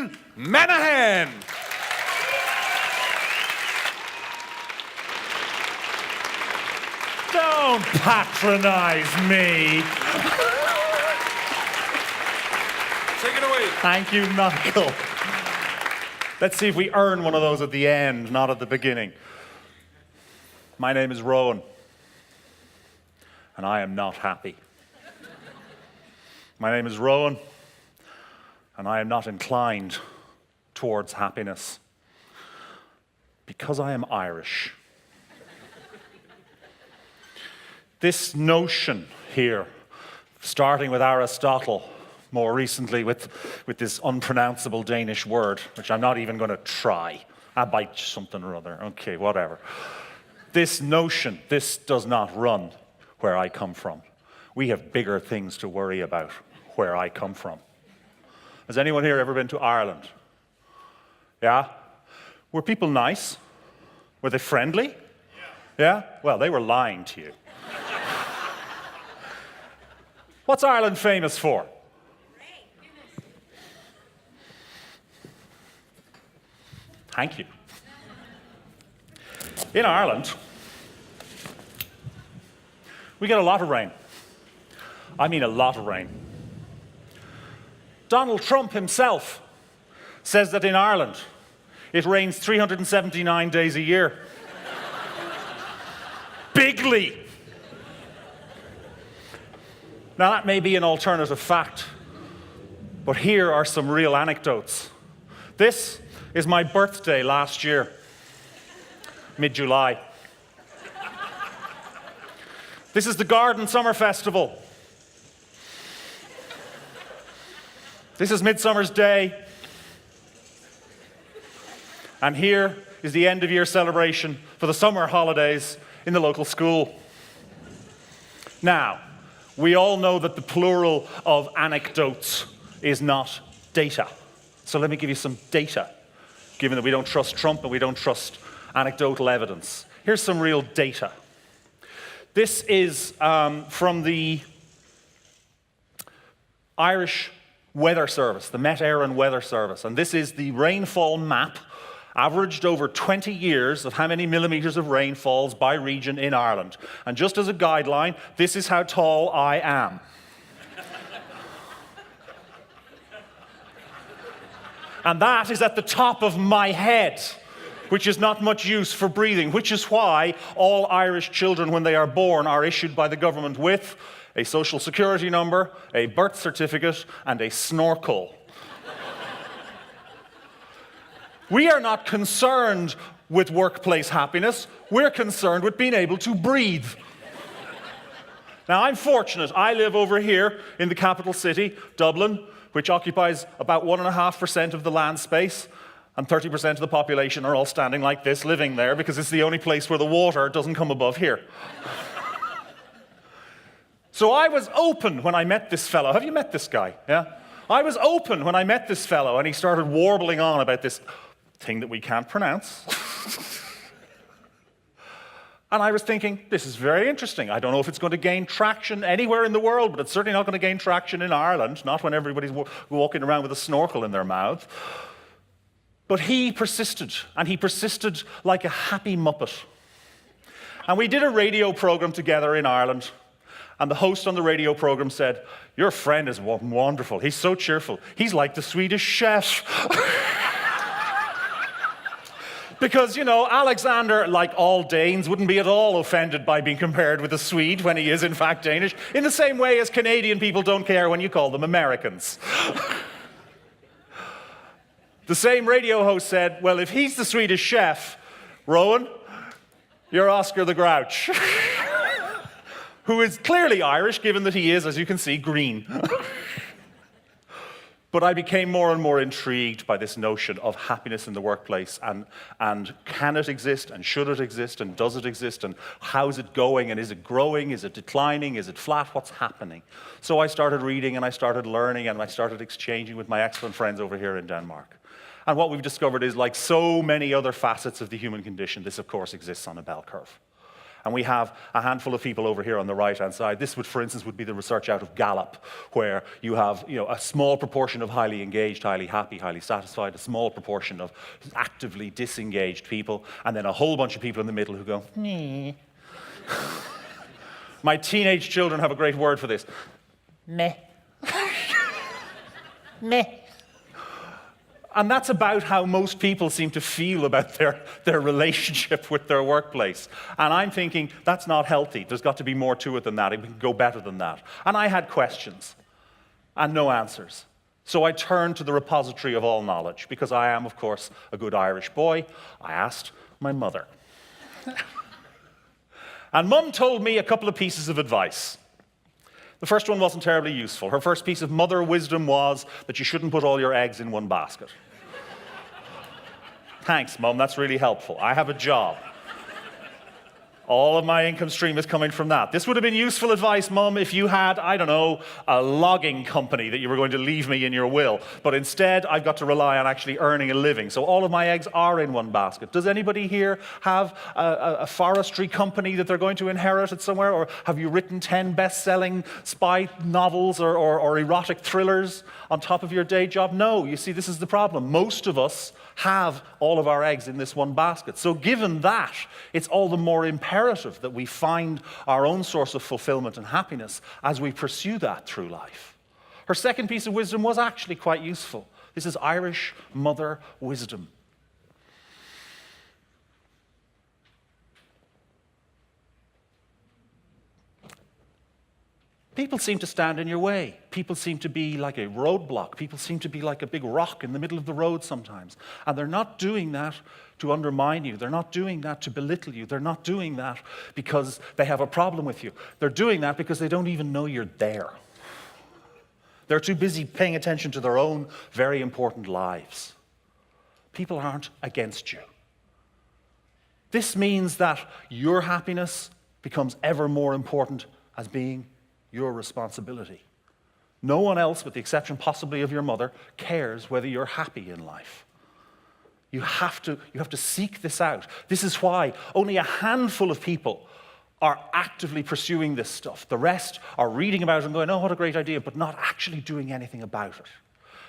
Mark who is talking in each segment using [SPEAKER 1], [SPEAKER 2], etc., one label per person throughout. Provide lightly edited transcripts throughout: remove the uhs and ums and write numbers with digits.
[SPEAKER 1] Rowan Manahan.
[SPEAKER 2] Don't patronize me.
[SPEAKER 1] Take it away.
[SPEAKER 2] Thank you, Michael. Let's see if we earn one of those at the end, not at the beginning. My name is Rowan, and I am not happy. My name is Rowan, and I am not inclined towards happiness because I am Irish. This notion here, starting with Aristotle, more recently with this unpronounceable Danish word, which I'm not even going to try. I bite something or other. Okay, whatever. This notion, this does not run where I come from. We have bigger things to worry about where I come from. Has anyone here ever been to Ireland? Yeah? Were people nice? Were they friendly? Yeah? Well, they were lying to you. What's Ireland famous for? Thank you. In Ireland, we get a lot of rain. I mean a lot of rain. Donald Trump himself says that in Ireland, it rains 379 days a year. Bigly. Now that may be an alternative fact, but here are some real anecdotes. This is my birthday last year, mid-July. This is the Garden Summer Festival. This is Midsummer's Day. And here is the end of year celebration for the summer holidays in the local school. Now, we all know that the plural of anecdotes is not data. So let me give you some data, given that we don't trust Trump and we don't trust anecdotal evidence. Here's some real data. This is from the Irish Weather Service, the Met Éireann Weather Service, and this is the rainfall map averaged over 20 years of how many millimeters of rain falls by region in Ireland. And just as a guideline, this is how tall I am. And that is at the top of my head, which is not much use for breathing, which is why all Irish children, when they are born, are issued by the government with a social security number, a birth certificate, and a snorkel. We are not concerned with workplace happiness. We're concerned with being able to breathe. Now, I'm fortunate. I live over here in the capital city, Dublin, which occupies about 1.5% of the land space, and 30% of the population are all standing like this, living there, because it's the only place where the water doesn't come above here. So I was open when I met this fellow. Have you met this guy? Yeah? I was open when I met this fellow, and he started warbling on about this thing that we can't pronounce. And I was thinking, this is very interesting. I don't know if it's going to gain traction anywhere in the world, but it's certainly not going to gain traction in Ireland, not when everybody's walking around with a snorkel in their mouth. But he persisted, and he persisted like a happy muppet. And we did a radio program together in Ireland, and the host on the radio program said, "Your friend is wonderful. He's so cheerful. He's like the Swedish chef." Because, you know, Alexander, like all Danes, wouldn't be at all offended by being compared with a Swede when he is, in fact, Danish, in the same way as Canadian people don't care when you call them Americans. The same radio host said, well, if he's the Swedish chef, Rowan, you're Oscar the Grouch, who is clearly Irish, given that he is, as you can see, green. But I became more and more intrigued by this notion of happiness in the workplace, and can it exist, and should it exist, and does it exist, and how's it going, and is it growing, is it declining, is it flat, what's happening? So I started reading, and I started learning, and I started exchanging with my excellent friends over here in Denmark. And what we've discovered is, like so many other facets of the human condition, this of course exists on a bell curve. And we have a handful of people over here on the right-hand side. This would, for instance, would be the research out of Gallup, where you have a small proportion of highly engaged, highly happy, highly satisfied, a small proportion of actively disengaged people, and then a whole bunch of people in the middle who go, meh. My teenage children have a great word for this. Meh. Meh. And that's about how most people seem to feel about their relationship with their workplace. And I'm thinking, that's not healthy. There's got to be more to it than that. It can go better than that. And I had questions and no answers. So I turned to the repository of all knowledge, because I am, of course, a good Irish boy. I asked my mother. And Mum told me a couple of pieces of advice. The first one wasn't terribly useful. Her first piece of mother wisdom was that you shouldn't put all your eggs in one basket. Thanks, Mum, that's really helpful. I have a job. All of my income stream is coming from that. This would have been useful advice, Mum, if you had, I don't know, a logging company that you were going to leave me in your will. But instead, I've got to rely on actually earning a living. So all of my eggs are in one basket. Does anybody here have a forestry company that they're going to inherit it somewhere? Or have you written 10 best-selling spy novels or erotic thrillers on top of your day job? No, you see, this is the problem. Most of us have all of our eggs in this one basket. So given that, it's all the more imperative that we find our own source of fulfillment and happiness as we pursue that through life. Her second piece of wisdom was actually quite useful. This is Irish mother wisdom. People seem to stand in your way. People seem to be like a roadblock. People seem to be like a big rock in the middle of the road sometimes. And they're not doing that to undermine you. They're not doing that to belittle you. They're not doing that because they have a problem with you. They're doing that because they don't even know you're there. They're too busy paying attention to their own very important lives. People aren't against you. This means that your happiness becomes ever more important as being your responsibility. No one else, with the exception possibly of your mother, cares whether you're happy in life. You have to seek this out. This is why only a handful of people are actively pursuing this stuff. The rest are reading about it and going, oh, what a great idea, but not actually doing anything about it.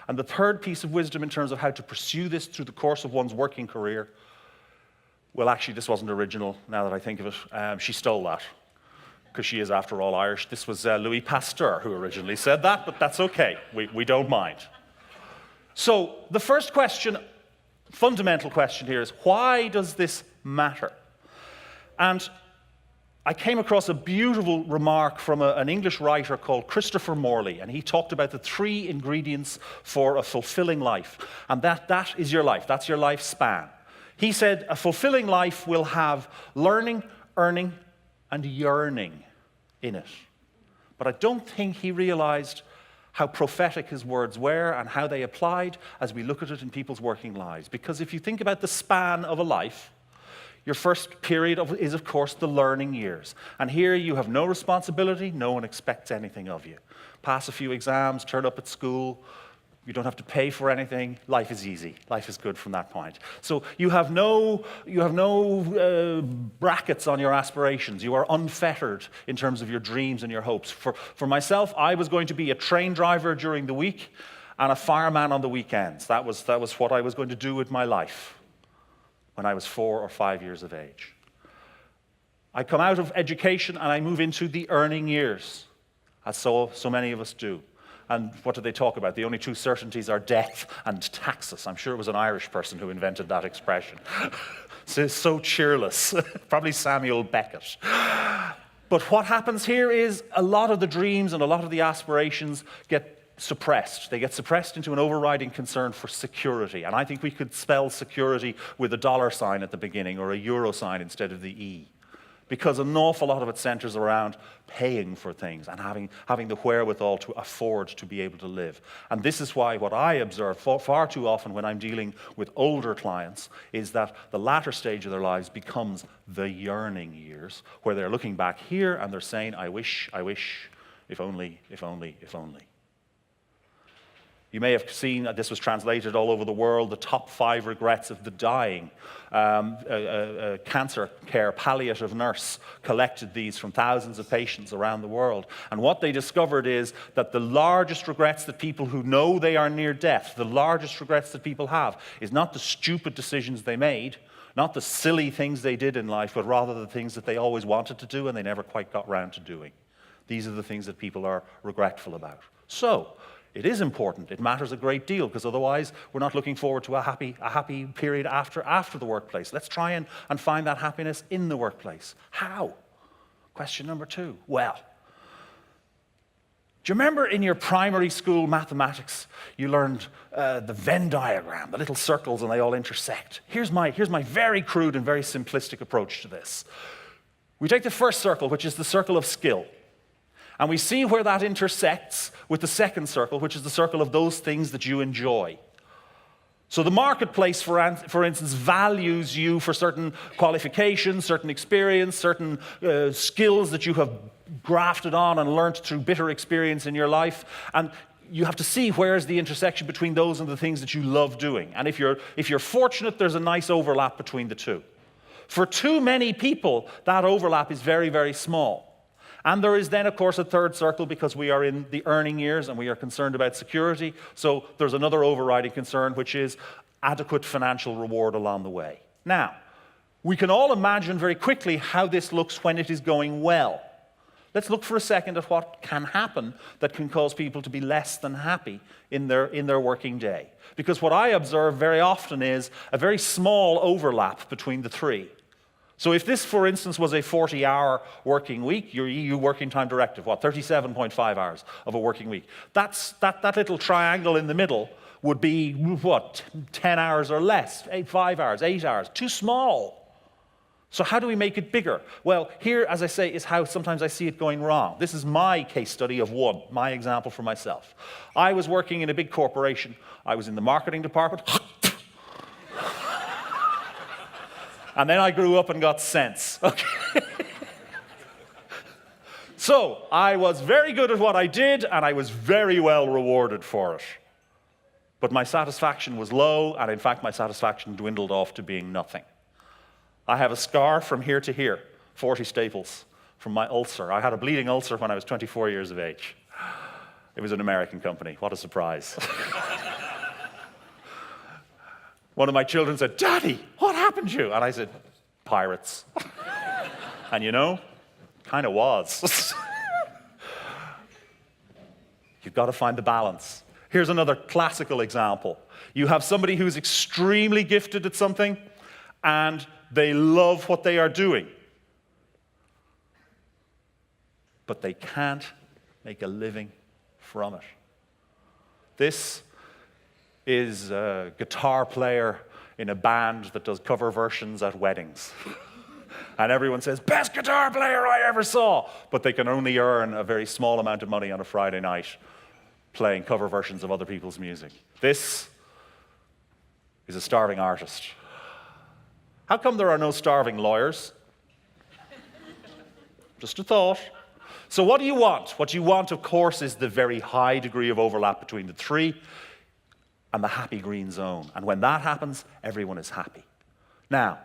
[SPEAKER 2] And the third piece of wisdom in terms of how to pursue this through the course of one's working career, well, actually, this wasn't original, now that I think of it. She stole that, because she is, after all, Irish. This was Louis Pasteur who originally said that, but that's okay. We don't mind. So the first question, fundamental question here is, why does this matter? And I came across a beautiful remark from an English writer called Christopher Morley, and he talked about the 3 ingredients for a fulfilling life. And that is your life. That's your lifespan. He said a fulfilling life will have learning, earning, and yearning in it. But I don't think he realized how prophetic his words were and how they applied as we look at it in people's working lives. Because if you think about the span of a life, your first period is, of course, the learning years. And here you have no responsibility, no one expects anything of you. Pass a few exams, turn up at school, you don't have to pay for anything. Life is easy. Life is good from that point. So you have no brackets on your aspirations. You are unfettered in terms of your dreams and your hopes. For myself, I was going to be a train driver during the week and a fireman on the weekends. That was what I was going to do with my life when I was 4 or 5 years of age. I come out of education and I move into the earning years, as so many of us do. And what do they talk about? The only two certainties are death and taxes. I'm sure it was an Irish person who invented that expression. So cheerless. Probably Samuel Beckett. But what happens here is a lot of the dreams and a lot of the aspirations get suppressed. They get suppressed into an overriding concern for security. And I think we could spell security with a $sign at the beginning or a euro sign instead of the E. Because an awful lot of it centers around paying for things and having the wherewithal to afford to be able to live. And this is why what I observe far too often when I'm dealing with older clients is that the latter stage of their lives becomes the yearning years, where they're looking back here and they're saying, I wish, if only, if only, if only. You may have seen that this was translated all over the world, the top 5 regrets of the dying. A cancer care palliative nurse collected these from thousands of patients around the world. And what they discovered is that the largest regrets that people who know they are near death, the largest regrets that people have, is not the stupid decisions they made, not the silly things they did in life, but rather the things that they always wanted to do and they never quite got round to doing. These are the things that people are regretful about. So, it is important. It matters a great deal, because otherwise we're not looking forward to a happy period after the workplace. Let's try and find that happiness in the workplace. How? Question number 2. Well, do you remember in your primary school mathematics you learned the Venn diagram, the little circles and they all intersect? Here's my very crude and very simplistic approach to this. We take the first circle, which is the circle of skill. And we see where that intersects with the second circle, which is the circle of those things that you enjoy. So the marketplace, for instance, values you for certain qualifications, certain experience, certain skills that you have grafted on and learned through bitter experience in your life. And you have to see where's the intersection between those and the things that you love doing. And if you're fortunate, there's a nice overlap between the two. For too many people, that overlap is very, very small. And there is then, of course, a third circle, because we are in the earning years and we are concerned about security. So there's another overriding concern, which is adequate financial reward along the way. Now, we can all imagine very quickly how this looks when it is going well. Let's look for a second at what can happen that can cause people to be less than happy in their working day. Because what I observe very often is a very small overlap between the three. So if this, for instance, was a 40-hour working week, your EU Working Time Directive, 37.5 hours of a working week, that little triangle in the middle would be, 10 hours or less, 5 hours, 8 hours, too small. So how do we make it bigger? Well, here, as I say, is how sometimes I see it going wrong. This is my case study of one, my example for myself. I was working in a big corporation. I was in the marketing department. And then I grew up and got sense. Okay. So I was very good at what I did, and I was very well rewarded for it. But my satisfaction was low, and in fact, my satisfaction dwindled off to being nothing. I have a scar from here to here, 40 staples from my ulcer. I had a bleeding ulcer when I was 24 years of age. It was an American company. What a surprise. One of my children said, "Daddy, what happened to you?" And I said, "Pirates." And you know, kind of was. You've got to find the balance. Here's another classical example. You have somebody who's extremely gifted at something, and they love what they are doing. But they can't make a living from it. This is a guitar player in a band that does cover versions at weddings. And everyone says, "Best guitar player I ever saw." But they can only earn a very small amount of money on a Friday night playing cover versions of other people's music. This is a starving artist. How come there are no starving lawyers? Just a thought. So what do you want? What you want, of course, is the very high degree of overlap between the three and the happy green zone. And when that happens, everyone is happy. Now,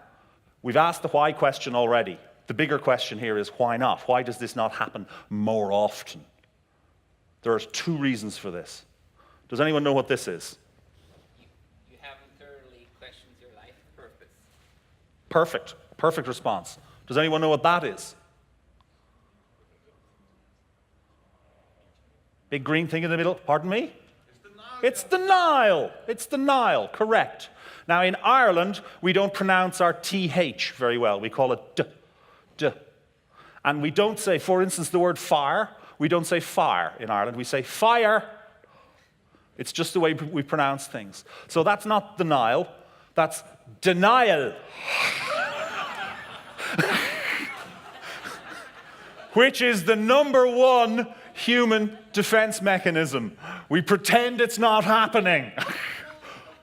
[SPEAKER 2] we've asked the why question already. The bigger question here is why not? Why does this not happen more often? There are 2 reasons for this. Does anyone know what this is?
[SPEAKER 3] You haven't thoroughly questioned your life purpose.
[SPEAKER 2] Perfect. Perfect response. Does anyone know what that is? Big green thing in the middle. Pardon me? It's the Nile. It's the Nile, correct. Now, in Ireland, we don't pronounce our TH very well. We call it D. And we don't say, for instance, the word fire. We don't say fire in Ireland. We say fire. It's just the way we pronounce things. So that's not the Nile. That's denial. Which is the #1 human defense mechanism. We pretend it's not happening.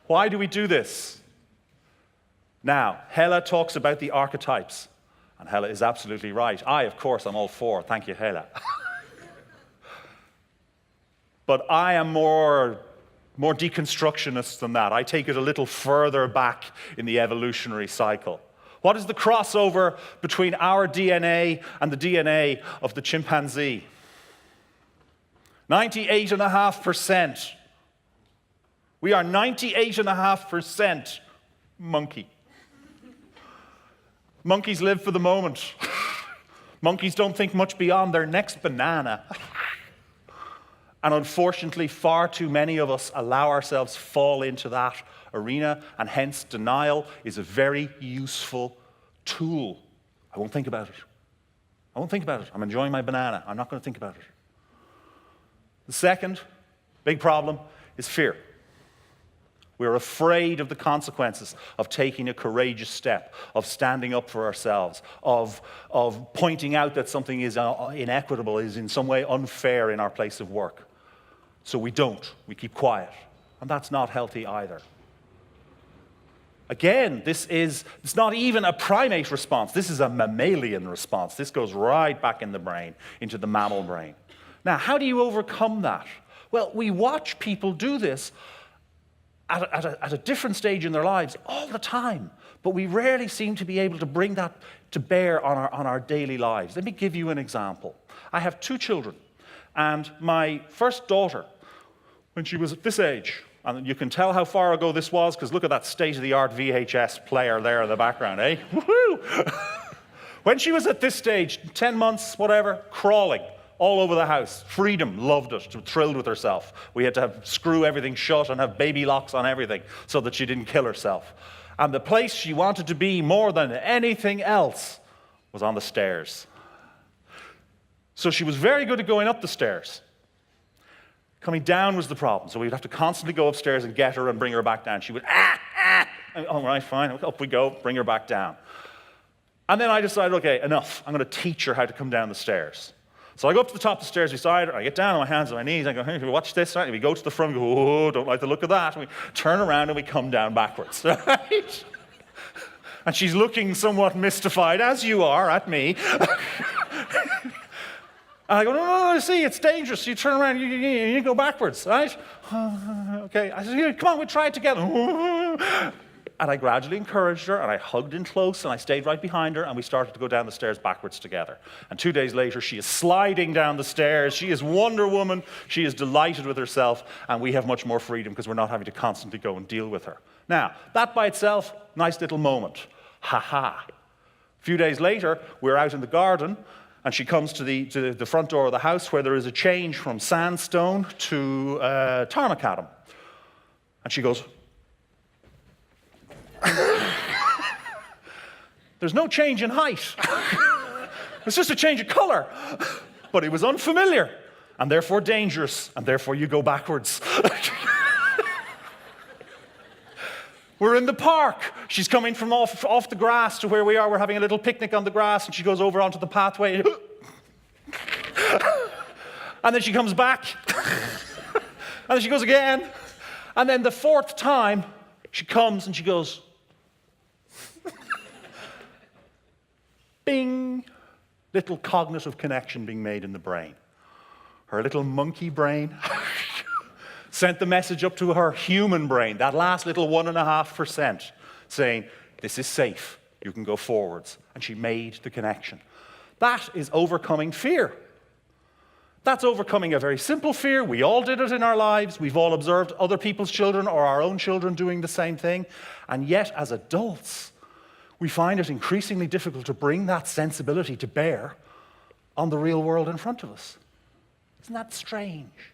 [SPEAKER 2] Why do we do this? Now, Hella talks about the archetypes, and Hella is absolutely right. Of course, I'm all for. Thank you, Hella. But I am more more deconstructionist than that. I take it a little further back in the evolutionary cycle. What is the crossover between our DNA and the DNA of the chimpanzee? 98.5%. We are 98.5% monkey. Monkeys live for the moment. Monkeys don't think much beyond their next banana. And unfortunately, far too many of us allow ourselves fall into that arena, and hence denial is a very useful tool. I won't think about it. I won't think about it. I'm enjoying my banana. I'm not going to think about it. The second big problem is fear. We're afraid of the consequences of taking a courageous step, of standing up for ourselves, of pointing out that something is inequitable, is in some way unfair in our place of work. So we don't. We keep quiet. And that's not healthy either. Again, it's not even a primate response. This is a mammalian response. This goes right back in the brain, into the mammal brain. Now, how do you overcome that? Well, we watch people do this at a different stage in their lives all the time, but we rarely seem to be able to bring that to bear on our daily lives. Let me give you an example. I have 2 children, and my first daughter, when she was at this age, and you can tell how far ago this was, because look at that state-of-the-art VHS player there in the background, eh? Woohoo! When she was at this stage, 10 months, whatever, crawling all over the house. Freedom, loved it, thrilled with herself. We had to screw everything shut and have baby locks on everything so that she didn't kill herself. And the place she wanted to be more than anything else was on the stairs. So she was very good at going up the stairs. Coming down was the problem, so we'd have to constantly go upstairs and get her and bring her back down. She would, all right, fine, up we go, bring her back down. And then I decided, okay, enough. I'm going to teach her how to come down the stairs. So I go up to the top of the stairs beside her, I get down on my hands and my knees, I go, hey, watch this, right? And we go to the front, and we go, oh, don't like the look of that. And we turn around and we come down backwards, right? And she's looking somewhat mystified, as you are, at me. And I go, no, see, it's dangerous. You turn around, you go backwards, right? Okay. I said, here, come on, we'll try it together. And I gradually encouraged her, and I hugged in close, and I stayed right behind her, and we started to go down the stairs backwards together. And 2 days later, she is sliding down the stairs. She is Wonder Woman. She is delighted with herself, and we have much more freedom because we're not having to constantly go and deal with her. Now, that by itself, nice little moment. Ha-ha. A few days later, we're out in the garden, and she comes to the front door of the house where there is a change from sandstone to tarmac macadam. And she goes, there's no change in height. It's just a change of color. But it was unfamiliar, and therefore dangerous, and therefore you go backwards. We're in the park. She's coming from off the grass to where we are. We're having a little picnic on the grass, and she goes over onto the pathway. And then she comes back. And then she goes again. And then the 4th time, she comes and she goes, bing, little cognitive connection being made in the brain. Her little monkey brain sent the message up to her human brain, that last little 1.5%, saying, this is safe, you can go forwards. And she made the connection. That is overcoming fear. That's overcoming a very simple fear. We all did it in our lives. We've all observed other people's children or our own children doing the same thing. And yet, as adults, we find it increasingly difficult to bring that sensibility to bear on the real world in front of us. Isn't that strange?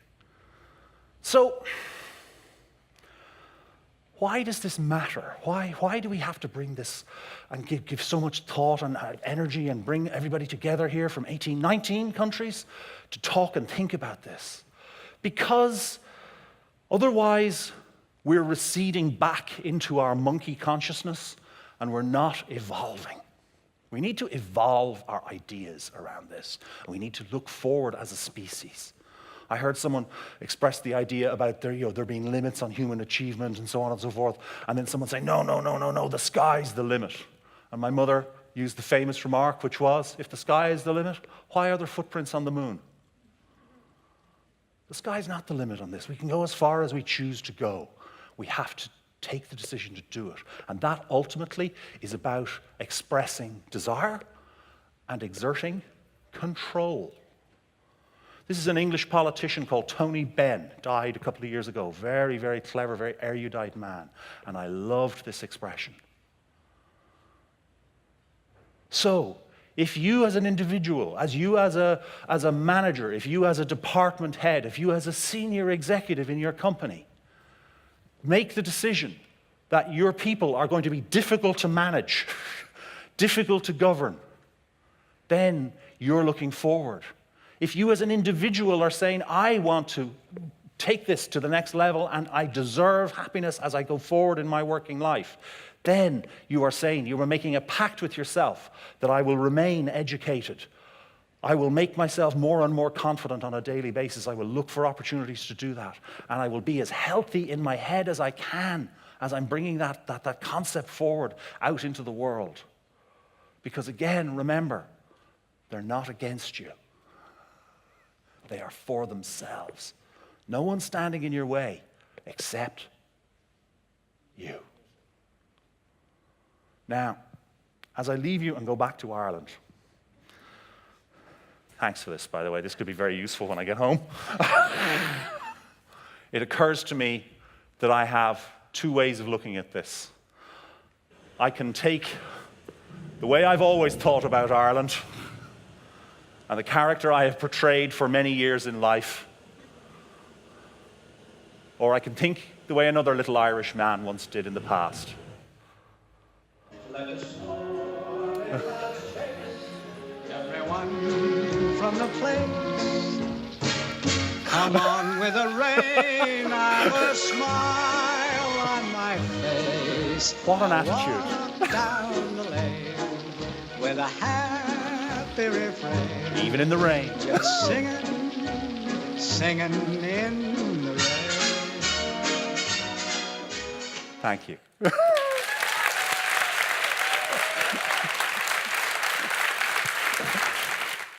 [SPEAKER 2] So, why does this matter? Why do we have to bring this and give so much thought and energy and bring everybody together here from 19 countries to talk and think about this? Because otherwise, we're receding back into our monkey consciousness and we're not evolving. We need to evolve our ideas around this. We need to look forward as a species. I heard someone express the idea about there being limits on human achievement and so on and so forth, and then someone say, no, the sky's the limit. And my mother used the famous remark, which was, if the sky is the limit, why are there footprints on the moon? The sky's not the limit on this. We can go as far as we choose to go. We have to take the decision to do it. And that ultimately is about expressing desire and exerting control. This is an English politician called Tony Benn, died a couple of years ago. Very, very clever, very erudite man. And I loved this expression. So, if you as an individual, as a manager, if you as a department head, if you as a senior executive in your company, make the decision that your people are going to be difficult to manage, difficult to govern, then you're looking forward. If you as an individual are saying, I want to take this to the next level and I deserve happiness as I go forward in my working life, then you are saying, you are making a pact with yourself that I will remain educated. I will make myself more and more confident on a daily basis. I will look for opportunities to do that. And I will be as healthy in my head as I can as I'm bringing that concept forward out into the world. Because again, remember, they're not against you. They are for themselves. No one's standing in your way except you. Now, as I leave you and go back to Ireland, thanks for this, by the way. This could be very useful when I get home. It occurs to me that I have two ways of looking at this. I can take the way I've always thought about Ireland and the character I have portrayed for many years in life, or I can think the way another little Irish man once did in the past.
[SPEAKER 4] Everyone from the place, come on with the rain, have a smile on my face.
[SPEAKER 2] What an attitude.
[SPEAKER 4] Walk down the lane with a happy refrain.
[SPEAKER 2] Even in the rain.
[SPEAKER 4] Just singing, singing in the rain.
[SPEAKER 2] Thank you.